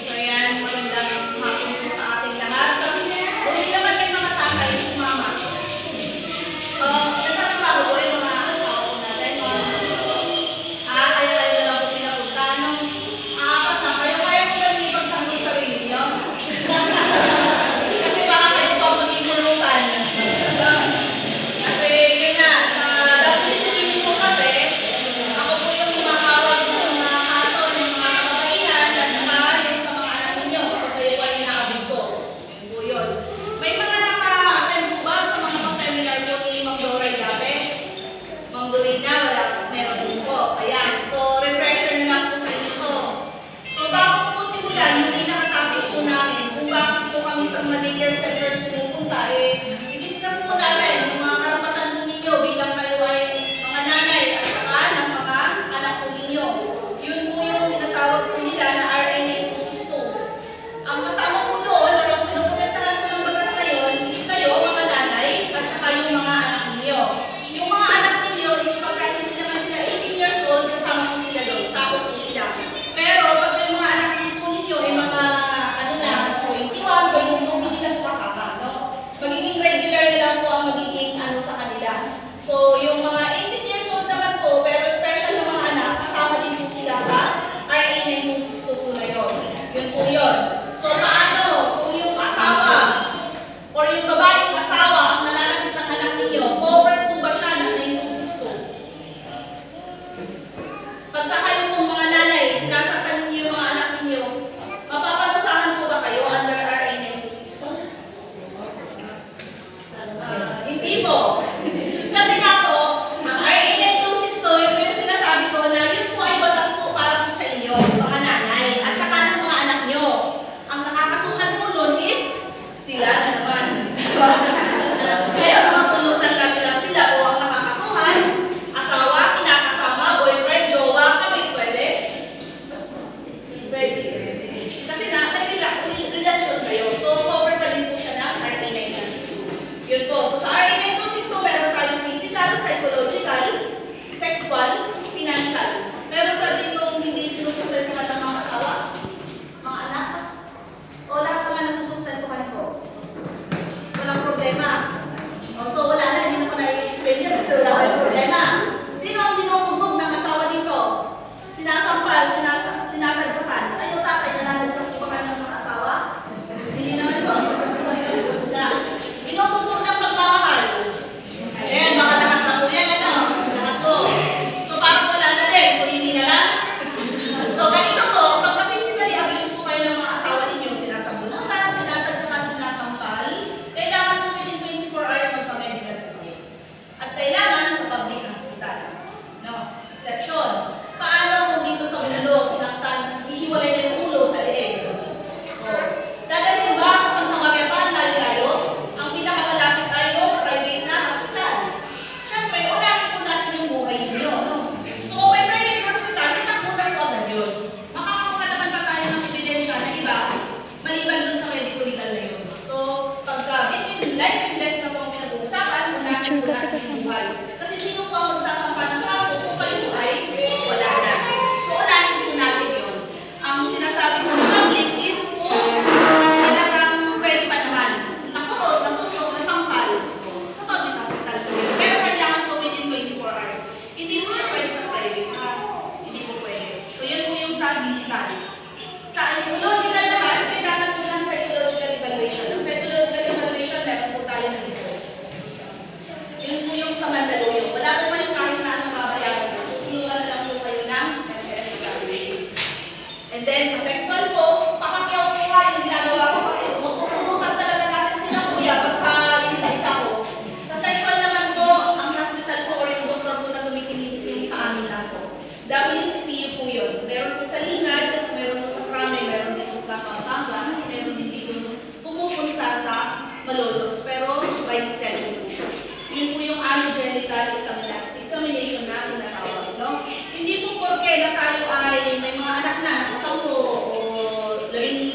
So yan, magandang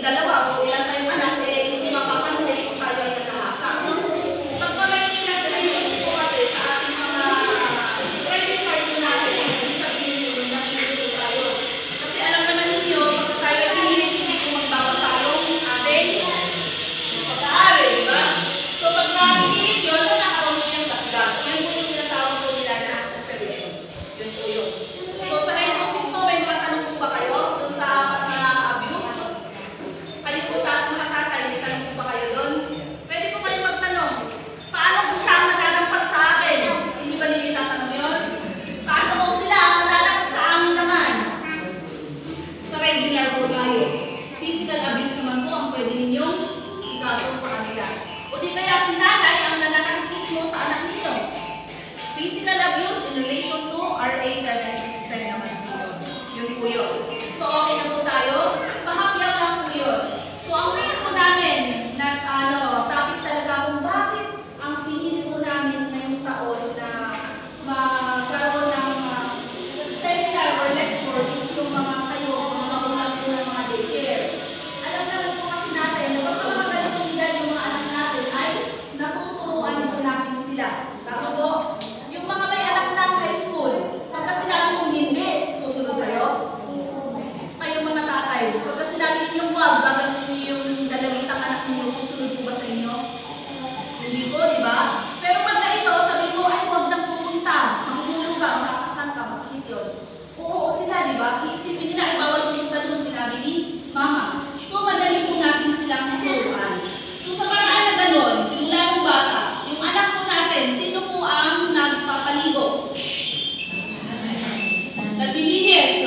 dalawa o ilan tayong anak, hindi mapapansin kung tayo ay nagkahasa. Pag pamilya na sa relations po kasi sa ating mga credit card natin, sabihin nyo, nakikita tayo. Kasi alam naman ninyo, pag tayo ay pinilit, hindi ko magbabasalong ating pag-aari, di ba? So pag nakikita yun, nakakaroon mo yung gasgas. Yan po yung tinatawag po nila na SLM. Yun po yun. So sa 906 po, may mga tanong po ba kayo dun sa abuse? Kayo po mga tatay, may tanong po ba kayo dun? Pwede po kayo magtanong. Paano po siya ang nagadampal sa akin? Hindi ba nila tatanong yun? Paano po sila ang nagadampal sa amin naman? Sa regular po tayo. Physical abuse naman po ang pwede ninyong ikaso sa kanila. O di kaya si nanay ang nananakis mo sa anak ninyo. Physical abuse in relation to RA 767 naman po yun. Yun po yun. So okay na po tayo. Pahapyaw lang po yun. So ang real po namin na topic talaga kung bakit ang pinili po namin ngayong taon na magkaroon ng seminar or lecture is yung mga kayo, mga magulang po ng mga daycare. Alam naman po kasi natin na kapag mga ganitong edad yung mga anak natin ay natuturuan po natin sila. Kaso po, yung mga may anak na high school, pagka sinabi mong hindi, susunod sa'yo. Kayong mga tatay, pagka sinabi ninyong wag, gagawin niyo yung dalawitang anak niyo, susunod po ba sa inyo? Hindi po, di ba? Pero pag na ito, sabi mo, ay huwag siyang pupunta, mahulog ka, masaktan ka, masakit yun. Oo, sila, di ba? Iisipin nila, ay bawal pumunta doon, sinabi ni Mama. So, madali po natin silang turuan. So, sa paraan na gano'n, simula ng bata, yung anak po natin, sino po ang nagpapaligo? Nagbibihis.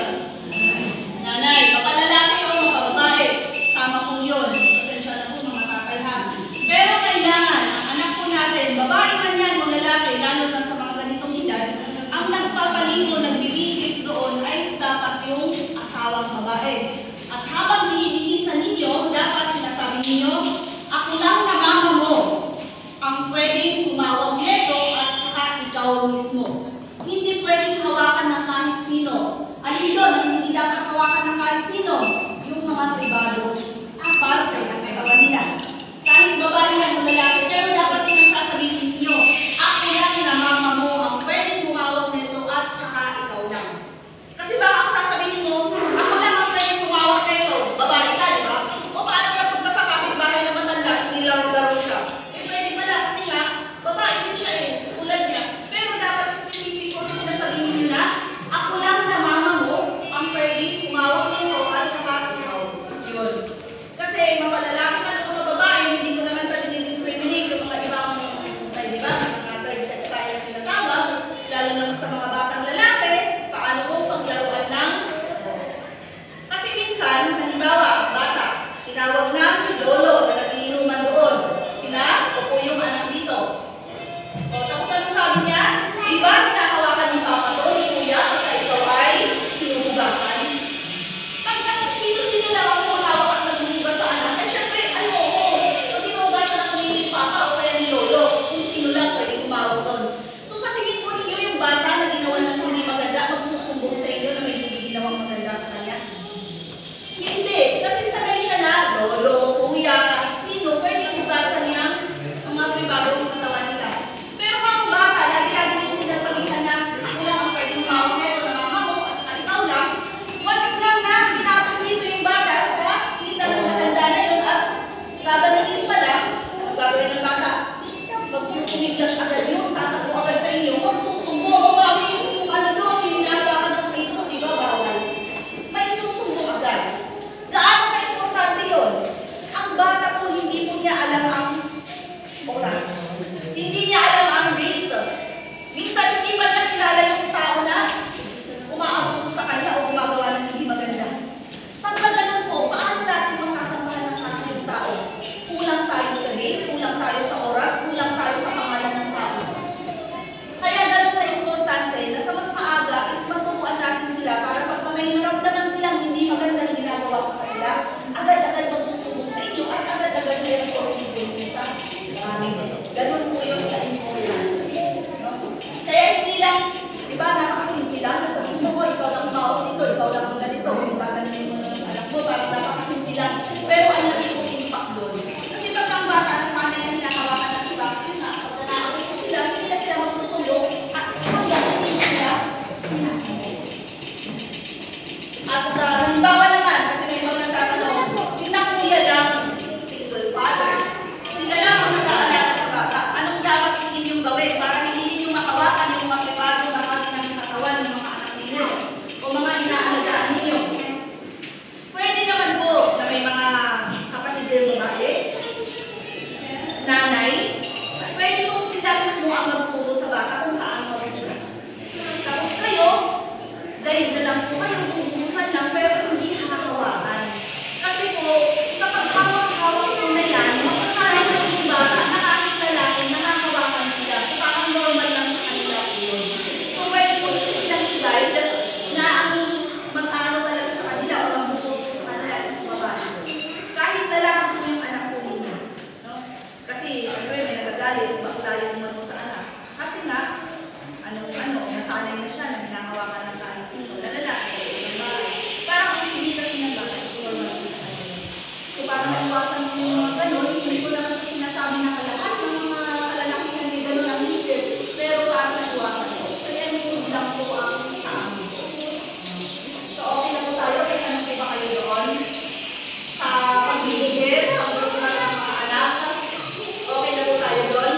Nanay, mapalalaki o mapababae? Tama po yun. Pasensya na po mga tatay ha. Pero kailangan, ang anak po natin, babae man yan o lalaki, lalo na sa mga ganitong edad, ang nagpapaligo, nagbibihis doon ay dapat yung asawang babae. At habang binibihisan ninyo, dapat sinasabi ninyo, ako lang na mama mo ang pwedeng humawak nito at saka ikaw mismo. Hindi pwedeng hawakan ng kahit sino. Alin doon ang hindi dapat hawakan ng kahit sino? Yung mga pribado, parte ng katawan nila. Kahit babae yan o lalaki, pero dapat yung sasabihin niyo, ako lang na mama mo ang pwedeng humawak nito at saka ikaw lang. Kasi baka ang sasabihin mo, ako lang ang pwedeng humawak nito, babae ka, di ba? O paano na pagka sa kapitbahay na matanda, nilaro-laro siya? Eh pwede pala, kasi nga, babae din siya eh, ulad niya. Pero dapat specific ko na sabihin niyo na, ako lang na mama mo ang pwedeng humawak nito at saka ikaw. Yun. Kasi mapalalaki man ako na babae, hindi ko naman sa discriminate yung mga ibang di ba? Mga third sex tayo na tinatawag, lalo naman sa mga batang lalaki, paano mo paglaruan ng... Kasi minsan, halimbawa, bata, sinawag ng lolo na nagiinuman doon. Upo yung anak dito. O, tapos anong sabi niya? Di ba hinahawakan ni Papa to, ni Kuya, at ikaw ay hinuhugasan? Pag sino-sino lang ang humahawak at naghuhugas sa anak, ay syempre, para maiwasan mo yung mga ganun. Hindi ko lang kasi sinasabi na kalahat ng mga kalalakihan may ganun ang isip, pero para maiwasan mo. Kaya yung lang po ang tama. So, okay na po tayo. May tanong ba kayo doon? Sa pagbibigay, sa pagbubuhat ng mga anak. Okay na po tayo doon?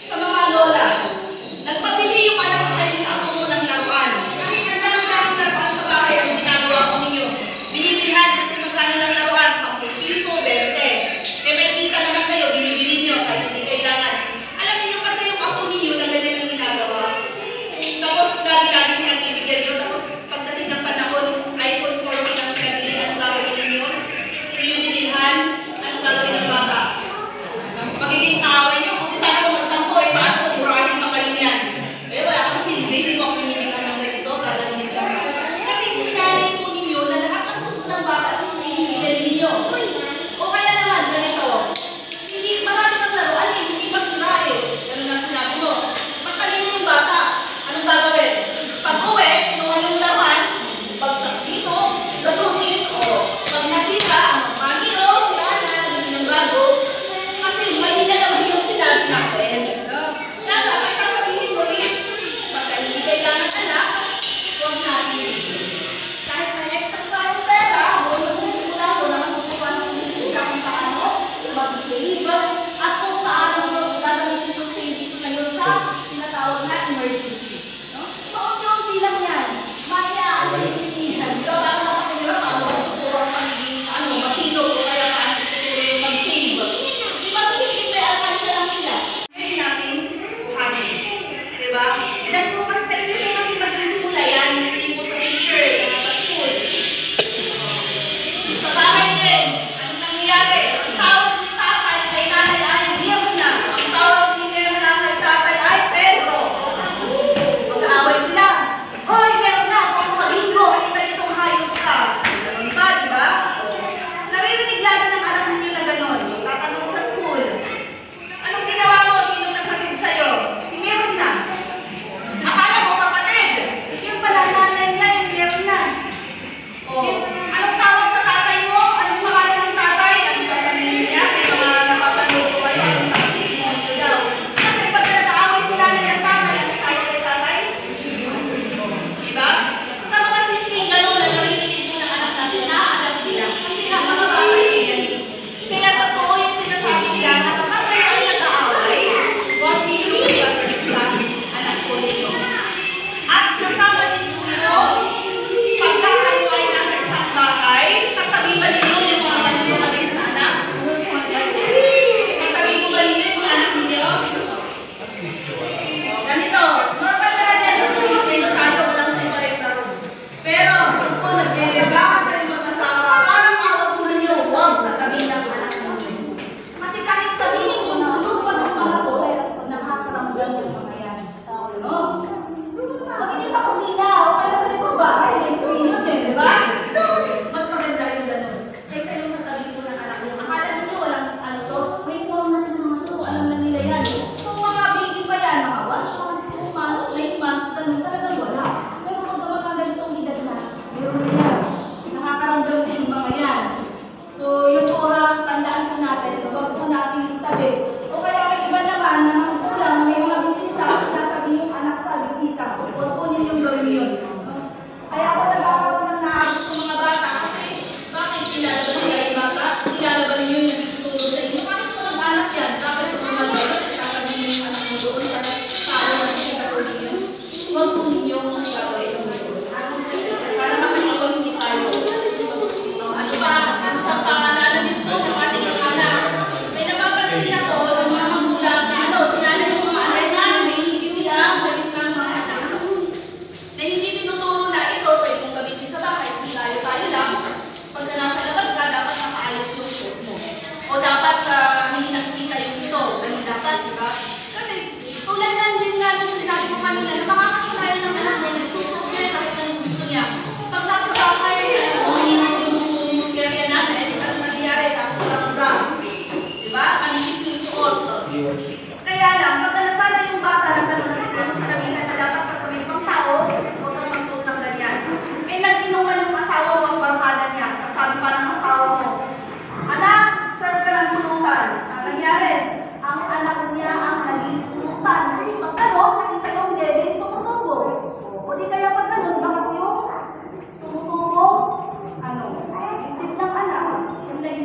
Sa mga lola, nagpabili yung anak ko kayo ng ako mo ng laruan. Kahit ang dami-dami laruan sa bahay ang ginagawa ko ninyo. Binibilhan kasi magkano lang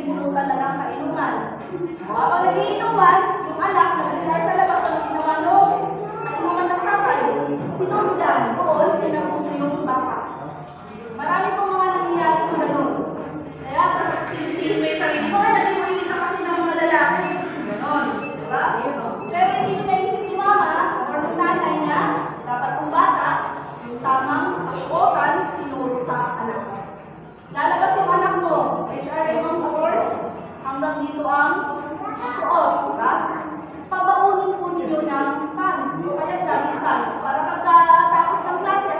pinupulutan na lang kainuman. Habang nagiinuman, yung anak nagsilar sa labas ng ginawa no, kainuman ng sakay. Sinundan, doon, tinapuso yung baka. Marami pong mga nangyayari ko gano'n. Kaya, sisisihin mo yung sarili mo, naging ka kasi ng mga lalaki. Ganon, di ba? Pero hindi ko naisip si mama, or ng nanay na, dapat kung bata, yung tamang kakuokan, tinuro sa anak. Lalabas yung anak mo, HRM ang course, hanggang dito ang suot, diba? Pabaunin po ninyo ng pants, o kaya jamming pants, para pagkatapos ng klase,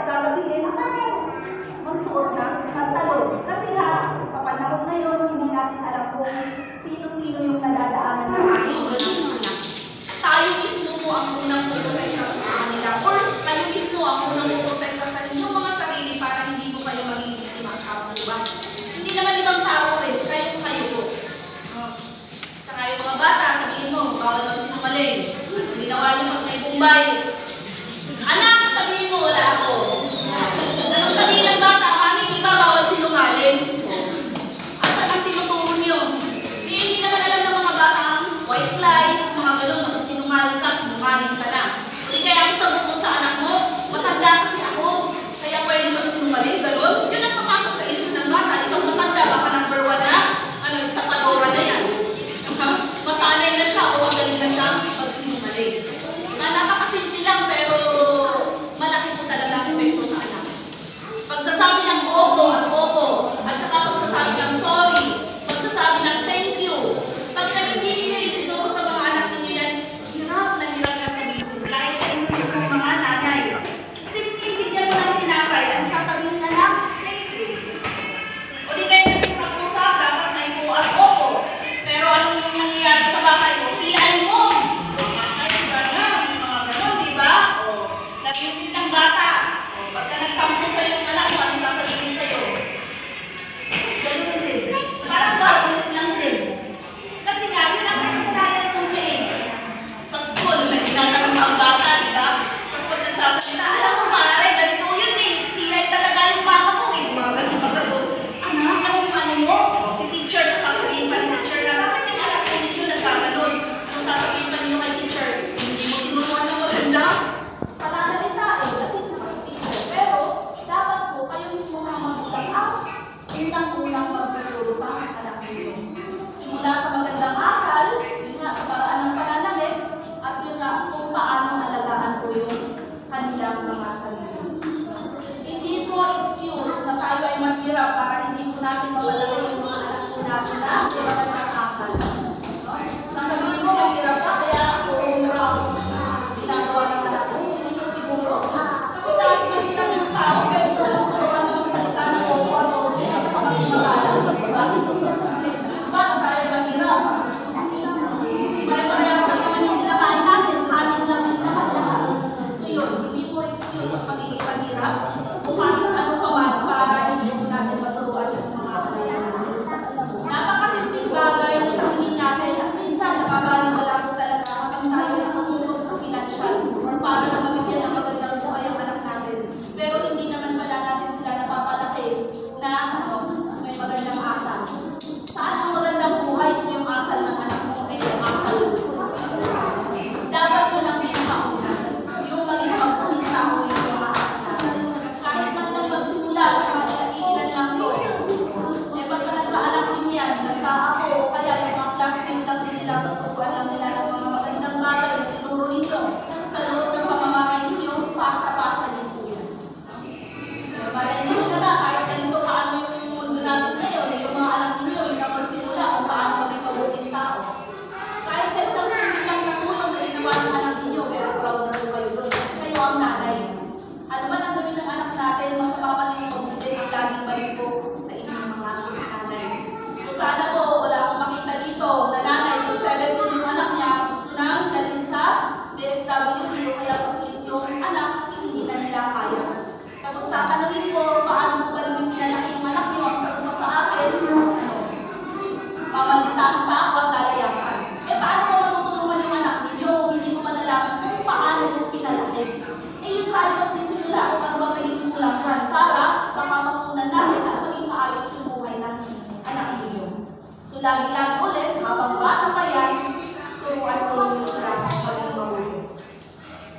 lagi-lagi ulit, habang bata pa yan, turuan ko rin sila maging mabuti.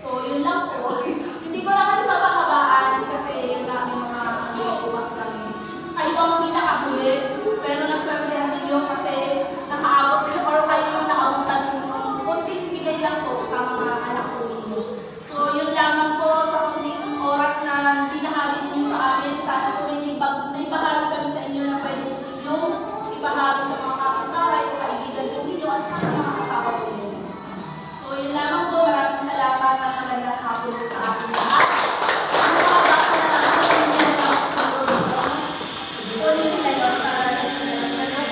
So, yun lang po. Hindi ko na kasi mapakabaan kasi yung namin mga bukas kami. Kayo ang pinakahuli, pero naswertehan ninyo kasi nakaabot or kayo yung nakaabutan kunting bigay lang po sa mga anak ko ninyo. So, yun lamang po sa kunting oras na binahagi ninyo sa amin. Sana po rin naibahagi kami sa inyo na pwede ninyo ibahagi sa mga kapitbahay, kaibigan po ninyo at sa mga asawa po ninyo. So, yun lamang po. Maraming salamat at magandang hapon po sa akin lahat. Ang mga bata na lang po, hindi na lang po sa loob ito. Ulitin na yun para natin na lang na lang.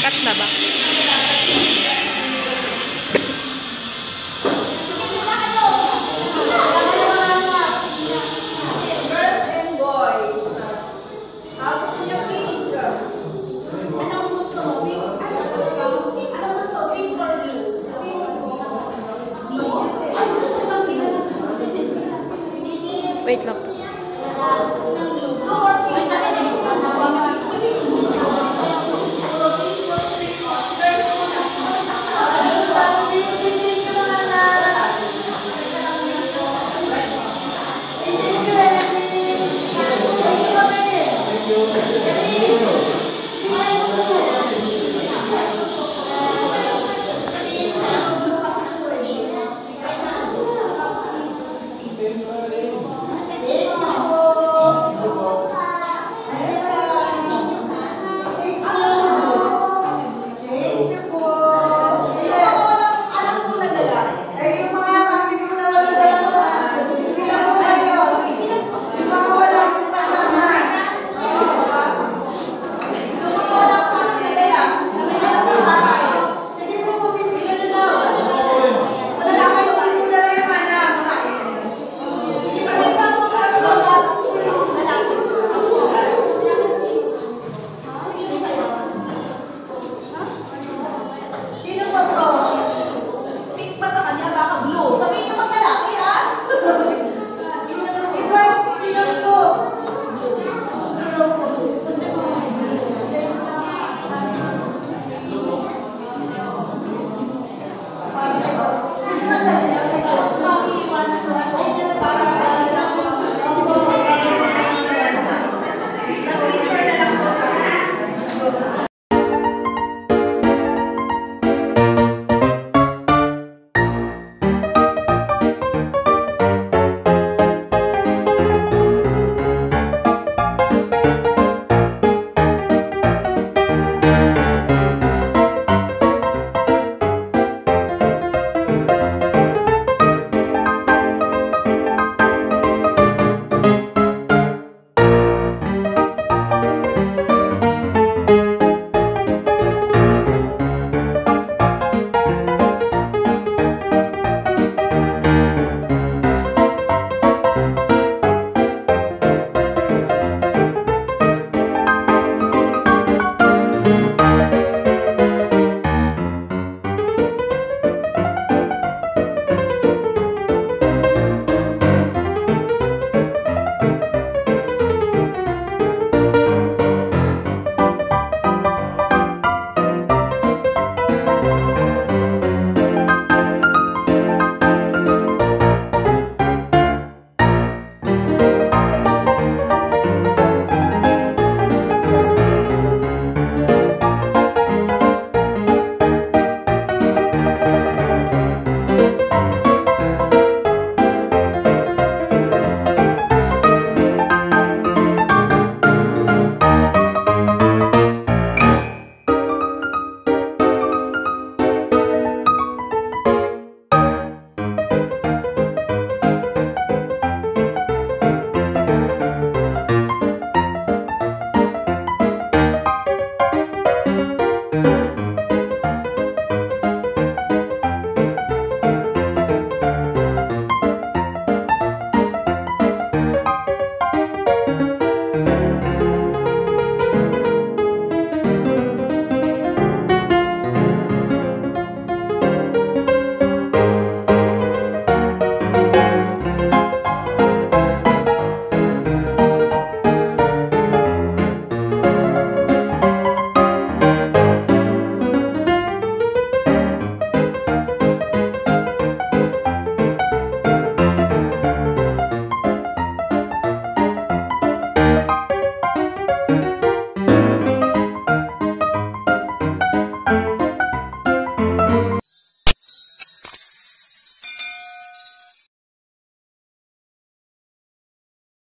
Cut na ba?